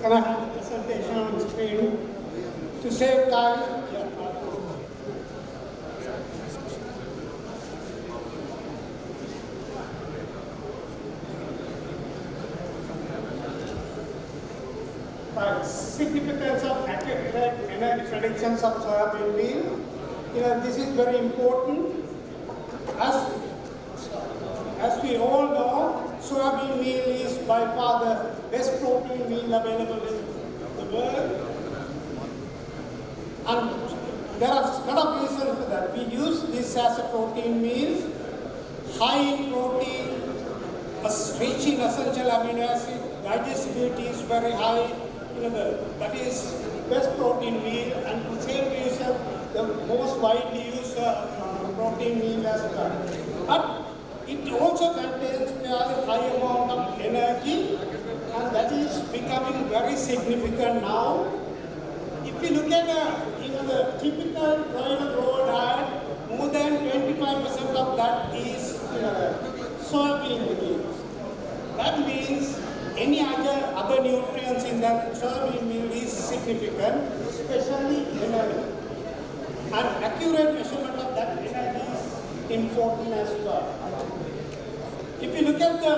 Can I have the presentation on screen? To save time. Right. Significance of accurate energy predictions of soybean meal. This is very important. As we all know, soybean meal is by far the best protein meal available in the world. And there are a lot of reasons for that. We use this as a protein meal, high in protein, rich in essential amino acid, digestibility is very high. That is best protein meal, and for the same reason, the most widely used protein meal as well. But it also contains fairly high amount of energy, and that is becoming very significant now. If you look at the typical broiler raw diet, more than 25% of that is soybean meal. That means any other nutrients in that soybean meal is significant, especially energy. And accurate measurement of that energy is important as well. If you look at the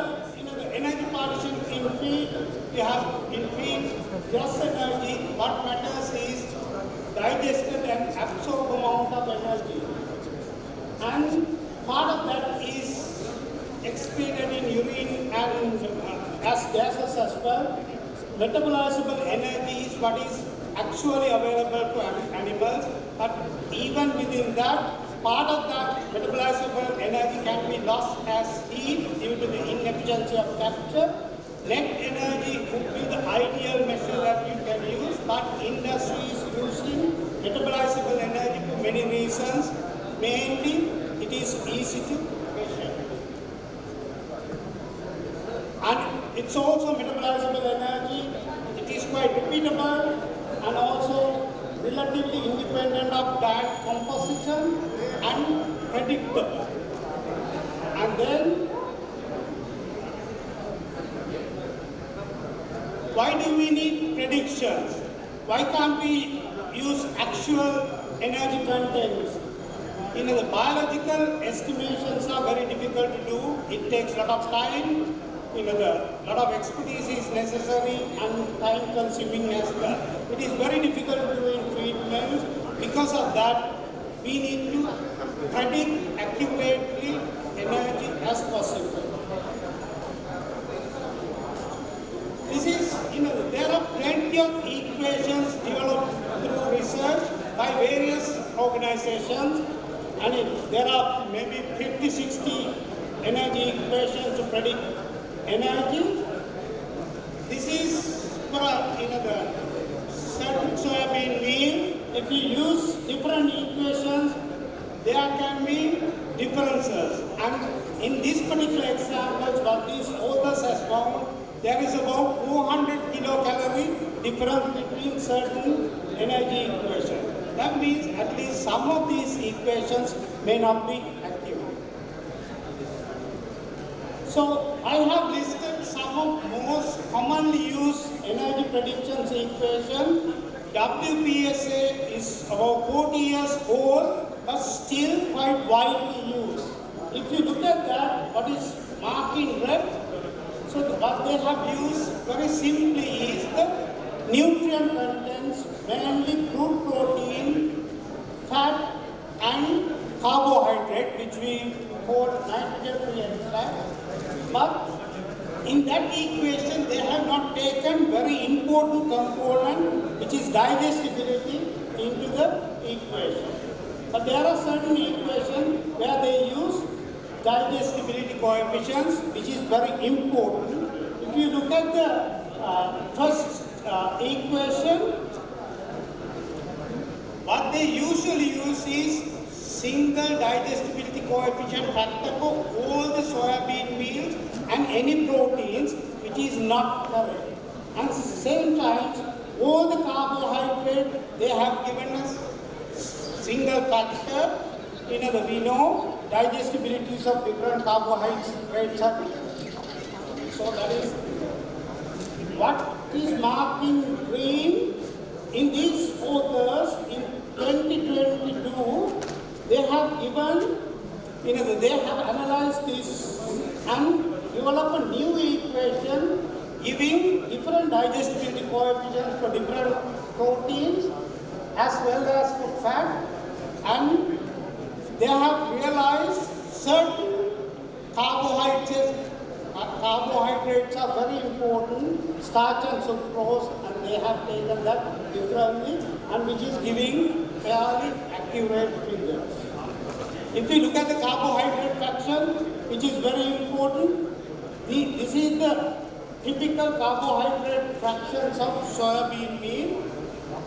energy partition in feed, we have in feed gross energy. What matters is digested and absorbed amount of energy. And part of that is excreted in urine and as gases as well. Metabolizable energy is what is actually available to animals, but even within that, part of that metabolizable energy can be lost as heat due to the inefficiency of capture. Net energy would be the ideal measure that you can use, but industry is using metabolizable energy for many reasons. Mainly, it is easy to measure. And it's also metabolizable energy. It is quite repeatable and also relatively independent of diet composition and predictable. And then, why do we need predictions? Why can't we use actual energy contents? The biological estimations are very difficult to do. It takes a lot of time. A lot of expertise is necessary and time consuming as well. It is very difficult to do in feed mills. Because of that, we need to predict accurately energy as possible. This is, there are plenty of equations developed through research by various organizations, and there are maybe 50, 60 energy equations to predict energy. This is for the certain soybean meal. If you use different equations, there can be differences. And in this particular example, what these authors has found, there is about 400 kilocalorie difference between certain energy equations. That means at least some of these equations may not be accurate. So I have listed some of most commonly used energy predictions equation. WPSA is about 40 years old, but still quite widely used. If you look at that, what is marked in red, so what they have used very simply is the nutrient contents, mainly crude protein, fat, and carbohydrate, which we call nitrogen-free extract. But in that equation, they have not taken very important component, which is digestibility, into the equation. But there are certain equations where they use digestibility coefficients, which is very important. If you look at the first equation, what they usually use is single digestibility coefficient factor for all the soybean meals and any proteins, which is not correct. And at the same time, all the carbohydrate, they have given us single factor. We know digestibilities of different carbohydrates are different. So that is what is marked in green. In these authors, in 2022, they have given, they have analyzed this and developed a new equation giving different digestibility coefficients for different proteins as well as for fat, and they have realized certain carbohydrates are very important, starch and sucrose, and they have taken that differently, and which is giving fairly accurate figures. If we look at the carbohydrate fraction, which is very important, this is the typical carbohydrate fractions of soybean meal.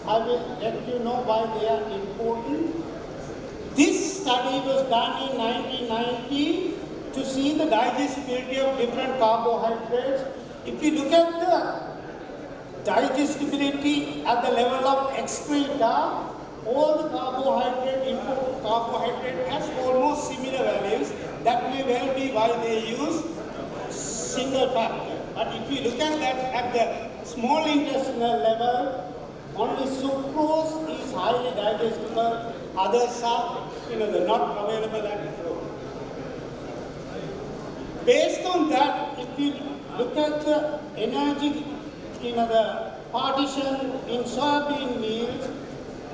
I will let you know why they are important. This study was done in 1990 to see the digestibility of different carbohydrates. If you look at the digestibility at the level of excreta, all the imported carbohydrate has almost similar values. That may well be why they use single factor. But if you look at that at the small intestinal level, only sucrose is highly digestible, others are they're not available at all. Based on that, if you look at the energy, the partition in soybean meals,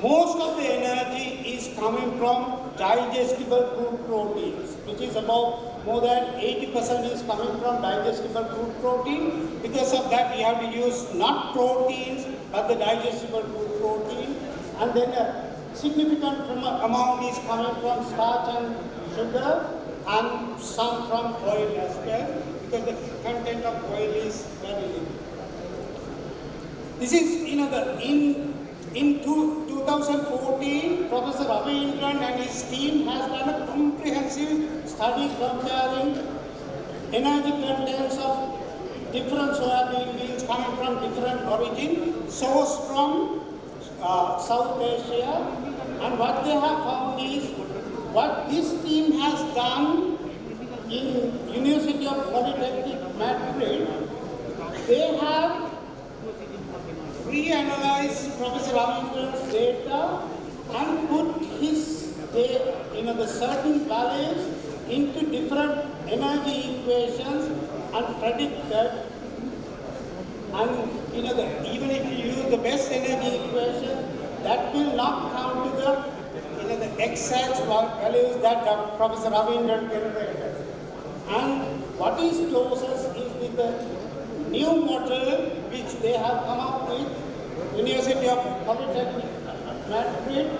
most of the energy is coming from digestible crude proteins, which is about more than 80% is coming from digestible crude protein. Because of that, we have to use not proteins, but the digestible crude protein. And then a significant amount is coming from starch and sugar, and some from oil as well, because the content of oil is very little. This is, in 2014, Professor Ravindran and his team has done a comprehensive study comparing energy contents of different soybean meals coming from different origin, sourced from South Asia, and what they have found is what this team has done in University of Polytechnic Madrid. They have reanalyzed Professor Ravindran's data and put his, the certain values into different energy equations and predicted. And even if you use the best energy equation, that will not come to the exact values that Professor Ravindran generated. And what is closest is with the new model which they have come up with, University of Polytechnic Madrid,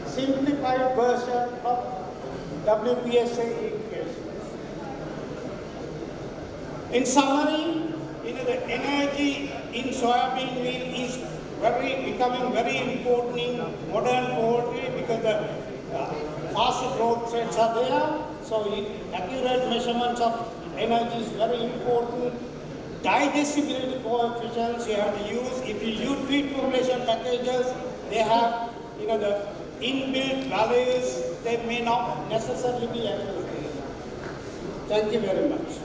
simplified version of WPSA equations. In summary, the energy in soybean meal is becoming very important in modern poultry because the faster growth rates are there. So accurate measurements of energy is very important. Digestibility coefficients you have to use. If you use feed formulation packages, they have the inbuilt values. They may not necessarily be accurate. Thank you very much.